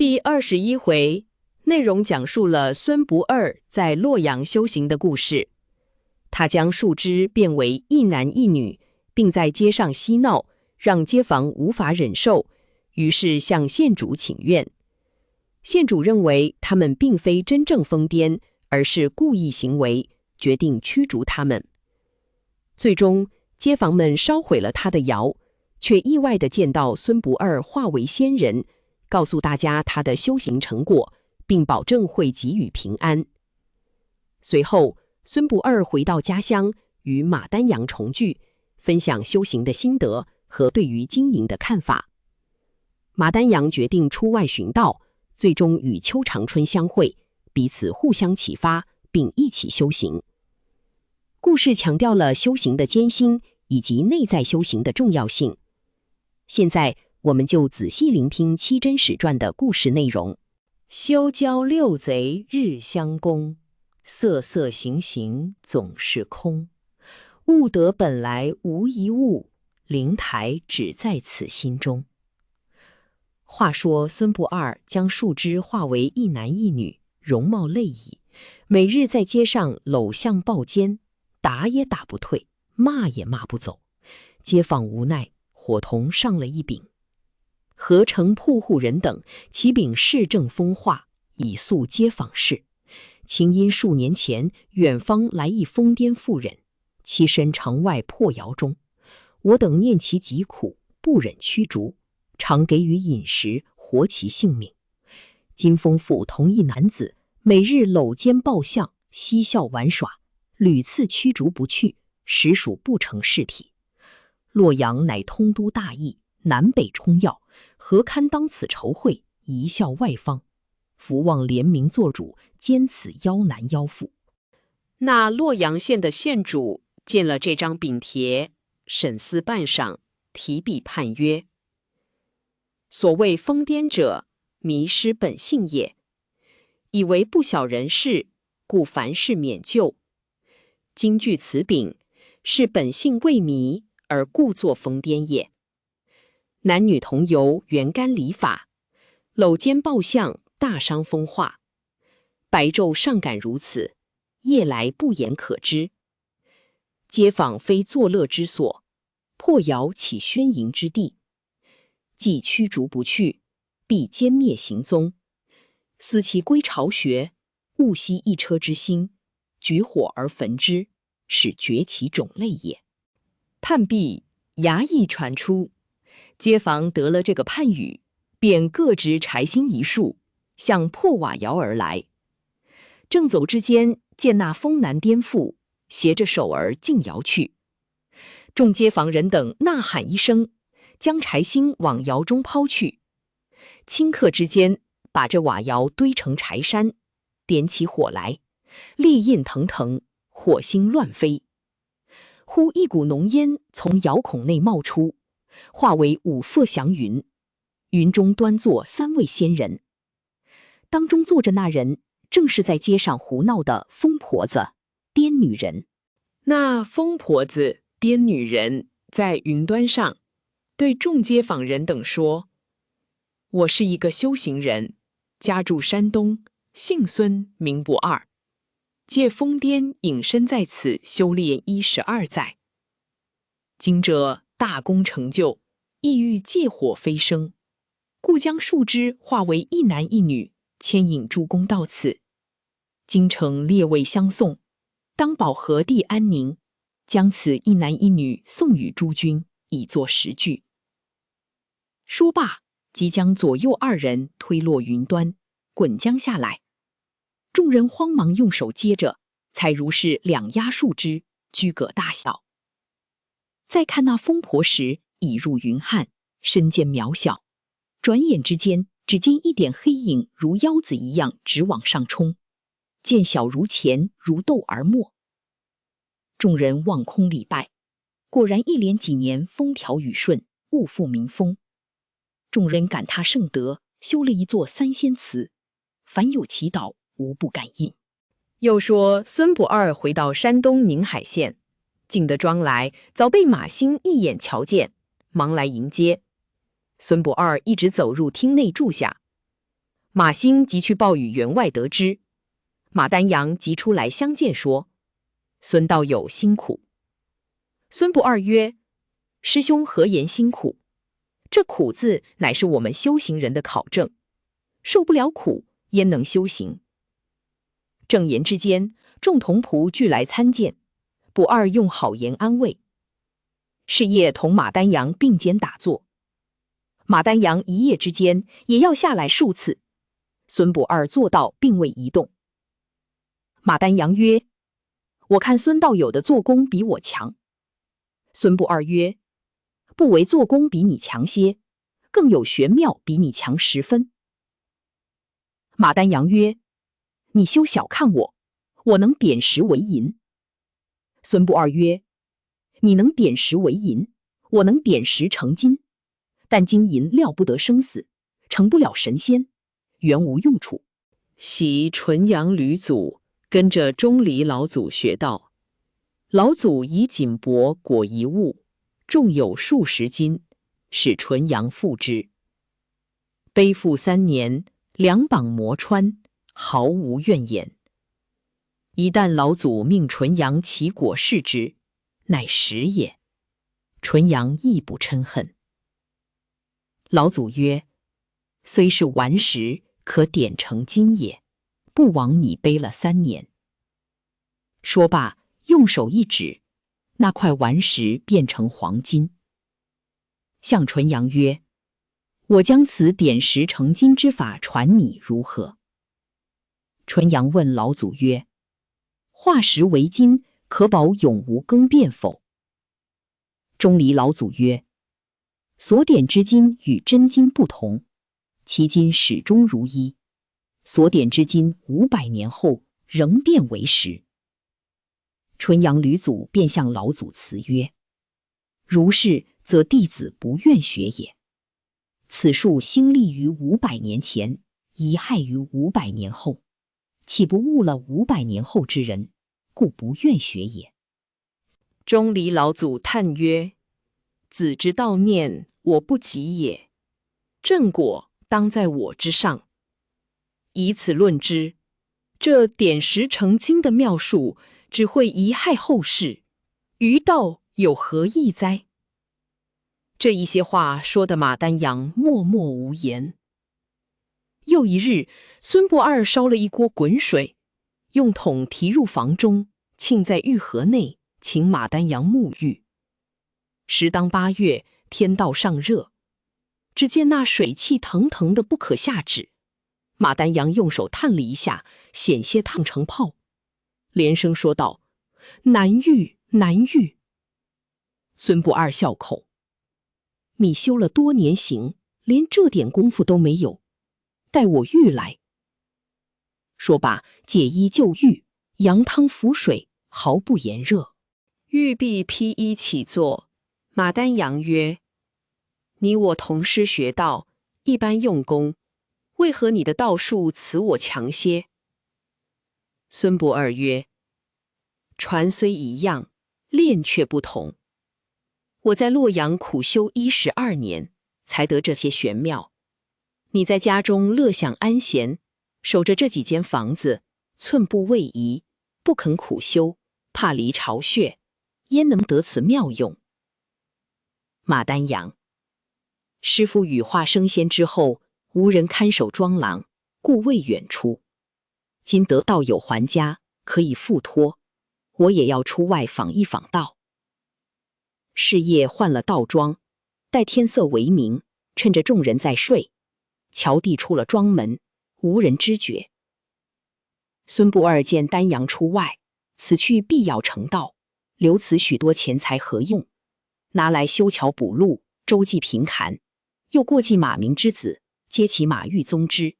第21回，内容讲述了孙不二在洛阳修行的故事。他将树枝变为一男一女，并在街上嬉闹，让街坊无法忍受，于是向县主请愿。县主认为他们并非真正疯癫，而是故意行为，决定驱逐他们。最终，街坊们烧毁了他的窑，却意外地见到孙不二化为仙人，告诉大家他的修行成果，并保证会给予平安。随后，孙不二回到家乡，与马丹阳重聚，分享修行的心得和对于经营的看法。马丹阳决定出外寻道，最终与邱长春相会，彼此互相启发，并一起修行。故事强调了修行的艰辛以及内在修行的重要性。现在，我们就仔细聆听七真史传的故事内容。修交六贼日相攻，色色行行总是空。悟得本来无一物，灵台只在此心中。话说孙不二将树枝化为一男一女，容貌类异，每日在街上搂向抱肩，打也打不退，骂也骂不走。街坊无奈，伙同上了一柄。合城铺户人等其秉市政风化，以诉街坊事。情因数年前远方来一疯癫妇人，栖身城外破窑中，我等念其疾苦，不忍驱逐，常给予饮食，活其性命。金丰府同一男子，每日搂肩抱相，嬉笑玩耍，屡次驱逐不去，实属不成事体。洛阳乃通都大邑，南北冲要，何堪当此仇惠，贻笑外方？福望怜悯做主，兼此妖男妖妇。那洛阳县的县主见了这张禀帖，审思半晌，提笔判曰：所谓疯癫者，迷失本性也，以为不晓人事，故凡事免救。今据此禀，是本性未迷，而故作疯癫也。男女同游，原干礼法，搂肩抱相，大伤风化。白昼尚敢如此，夜来不言可知。街坊非作乐之所，破窑起宣淫之地。既驱逐不去，必歼灭行踪。思其归巢穴，勿惜一车之心，举火而焚之，使绝其种类也。判毕，衙役传出，街坊得了这个判语，便各执柴薪一束，向破瓦窑而来。正走之间，见那疯男颠妇携着手儿进窑去。众街坊人等呐喊一声，将柴薪往窑中抛去。顷刻之间，把这瓦窑堆成柴山，点起火来，烈焰腾腾，火星乱飞。忽一股浓烟从窑孔内冒出，化为五色祥云，云中端坐3位仙人。当中坐着那人，正是在街上胡闹的疯婆子、癫女人。那疯婆子、癫女人在云端上，对众街坊人等说：我是一个修行人，家住山东，姓孙，名不二。借疯癫隐身在此修炼12载，今者大功成就，意欲借火飞升，故将树枝化为一男一女，牵引诸公到此。今城列位相送，当保何地安宁，将此一男一女送与诸君，以作实据。说罢，即将左右2人推落云端，滚将下来。众人慌忙用手接着，才如是两压树枝，居葛大小。再看那疯婆时，已入云汉，身见渺小，转眼之间，只见一点黑影如腰子一样直往上冲，见小如钱，如豆而没。众人望空礼拜，果然一连几年风调雨顺，物复民丰。众人感他圣德，修了一座3仙祠，凡有祈祷，无不感应。又说孙不二回到山东宁海县，进得庄来，早被马兴一眼瞧见，忙来迎接。孙不二一直走入厅内住下。马兴即去报与员外得知，马丹阳即出来相见，说：“孙道友辛苦。”孙不二曰：“师兄何言辛苦？这苦字乃是我们修行人的考证，受不了苦，焉能修行？”正言之间，众童仆俱来参见，不二用好言安慰。是夜同马丹阳并肩打坐，马丹阳一夜之间也要下来数次，孙不二坐到并未移动。马丹阳曰：“我看孙道友的做工比我强。”孙不二曰：“不为做工比你强些，更有玄妙比你强10分。”马丹阳曰：“你休小看我，我能点石为银。”孙不二曰：“你能点石为银，我能点石成金，但金银料不得生死，成不了神仙，原无用处。”习纯阳吕祖跟着钟离老祖学道，老祖以锦帛裹一物，重有数十斤，使纯阳负之。背负3年，2膀磨穿，毫无怨言。一旦老祖命纯阳起果视之，乃实也。纯阳亦不嗔恨。老祖曰：“虽是顽石，可点成金也，不枉你背了3年。”说罢，用手一指，那块顽石变成黄金。向纯阳曰：“我将此点石成金之法传你如何？”纯阳问老祖曰：“化石为金，可保永无更变否？”钟离老祖曰：“所点之金与真金不同，其金始终如一，所点之金500年后仍变为石。”纯阳吕祖便向老祖辞曰：“如是，则弟子不愿学也。此术兴立于500年前，遗害于500年后，岂不误了500年后之人，故不愿学也。”钟离老祖叹曰：“子之道念，我不及也。正果当在我之上。以此论之，这点石成金的妙术，只会贻害后世，于道有何益哉？”这一些话说的马丹阳默默无言。又一日，孙不二烧了一锅滚水，用桶提入房中，浸在玉盒内，请马丹阳沐浴。时当8月，天道尚热，只见那水汽腾腾的不可下指。马丹阳用手探了一下，险些烫成泡，连声说道：“难遇，难遇。”孙不二笑口：“你修了多年行，连这点功夫都没有，待我浴来。”说罢，解衣就浴，扬汤浮水，毫不炎热。浴毕，披衣起坐。马丹阳曰：“你我同师学道，一般用功，为何你的道术此我强些？”孙不二曰：“传虽一样，练却不同。我在洛阳苦修12年，才得这些玄妙。你在家中乐享安闲，守着这几间房子，寸步未移，不肯苦修，怕离巢穴，焉能得此妙用？”马丹阳：“师父羽化升仙之后，无人看守庄廊，故未远出。今得道友还家，可以付托，我也要出外访一访道。”是夜换了道庄，待天色为明，趁着众人在睡，乔弟出了庄门，无人知觉。孙不二见丹阳出外，此去必要成道，留此许多钱财何用？拿来修桥补路，周济贫寒，又过继马明之子，接其马玉宗之。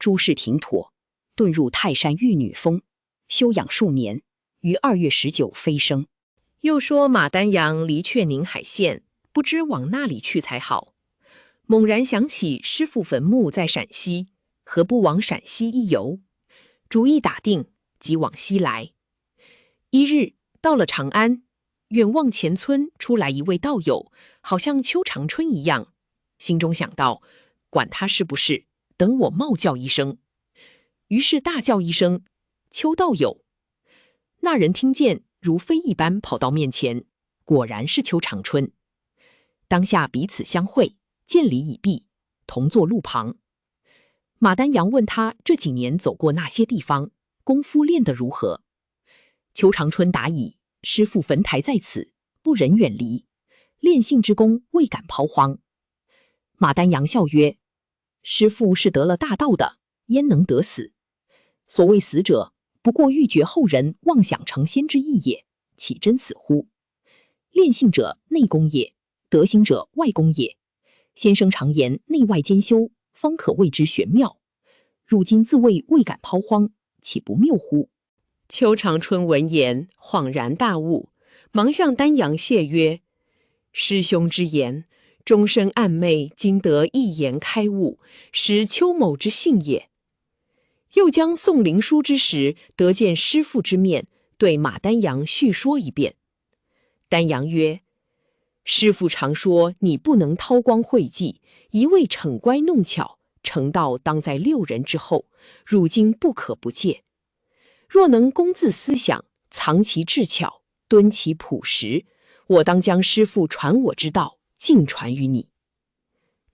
诸事停妥，遁入泰山玉女峰，休养数年，于2月19飞升。又说马丹阳离却宁海县，不知往那里去才好。猛然想起师父坟墓在陕西，何不往陕西一游？主意打定，即往西来。一日到了长安，远望前村出来一位道友，好像邱长春一样，心中想到，管他是不是，等我冒叫一声。于是大叫一声：邱道友！那人听见，如飞一般跑到面前，果然是邱长春。当下彼此相会，见礼已毕，同坐路旁。马丹阳问他这几年走过那些地方，功夫练得如何？邱长春答以：师父坟台在此，不忍远离，练性之功未敢抛荒。马丹阳笑曰：师父是得了大道的，焉能得死？所谓死者，不过欲绝后人妄想成仙之意也，岂真死乎？练性者内功也，得行者外功也。先生常言内外兼修，方可谓之玄妙。如今自谓未敢抛荒，岂不谬乎？邱长春闻言恍然大悟，忙向丹阳谢曰：师兄之言，终身暗昧，今得一言开悟，实邱某之幸也。又将送灵书之时得见师父之面，对马丹阳叙说一遍。丹阳曰：师父常说你不能韬光晦迹，一味逞乖弄巧，成道当在6人之后，如今不可不戒。若能公自思想，藏其智巧，敦其朴实，我当将师父传我之道尽传于你。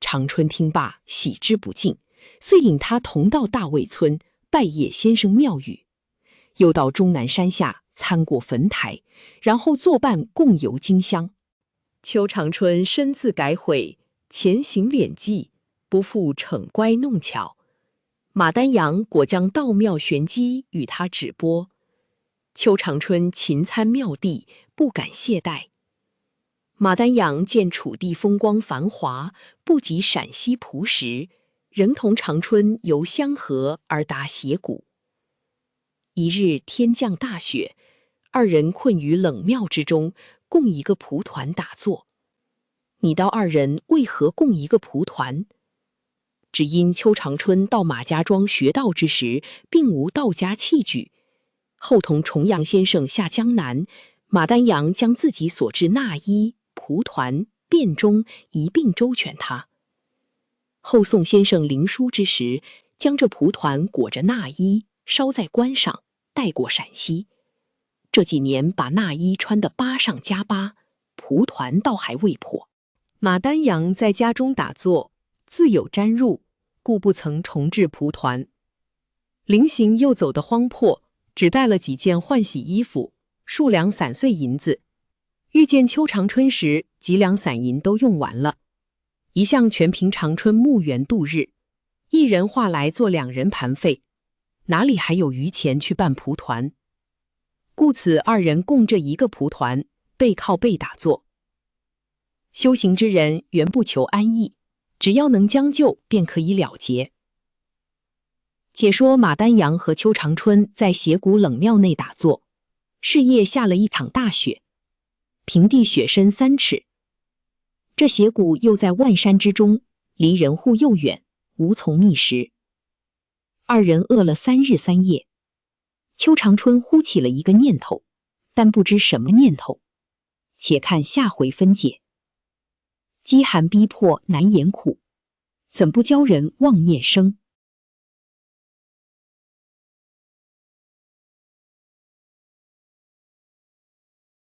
长春听罢，喜之不尽，遂引他同到大卫村拜谒先生庙宇，又到终南山下参过坟台，然后作伴共游荆襄。邱长春深自改悔，前行敛迹，不复逞乖弄巧。马丹阳果将道妙玄机与他指拨，邱长春勤参妙地，不敢懈怠。马丹阳见楚地风光繁华，不及陕西朴实，仍同长春游湘河而达斜谷。一日天降大雪，二人困于冷庙之中，共一个蒲团打坐。你道二人为何共一个蒲团？只因邱长春到马家庄学道之时，并无道家器具，后同重阳先生下江南，马丹阳将自己所制纳衣、蒲团、便钟一并周全他。后宋先生灵书之时，将这蒲团裹着纳衣，烧在棺上，带过陕西。这几年把纳衣穿得疤上加疤，蒲团倒还未破。马丹阳在家中打坐，自有沾入，故不曾重制蒲团。临行又走得荒迫，只带了几件换洗衣服，数两散碎银子。遇见邱长春时，几两散银都用完了。一向全凭长春墓园度日，一人话来做2人盘费，哪里还有余钱去办蒲团？故此二人共这一个蒲团，背靠背打坐。修行之人原不求安逸，只要能将就，便可以了结。且说马丹阳和邱长春在斜谷冷庙内打坐，是夜下了一场大雪，平地雪深3尺。这斜谷又在万山之中，离人户又远，无从觅食。二人饿了3日3夜。邱长春忽起了一个念头，但不知什么念头，且看下回分解。饥寒逼迫难言苦，怎不教人妄念生？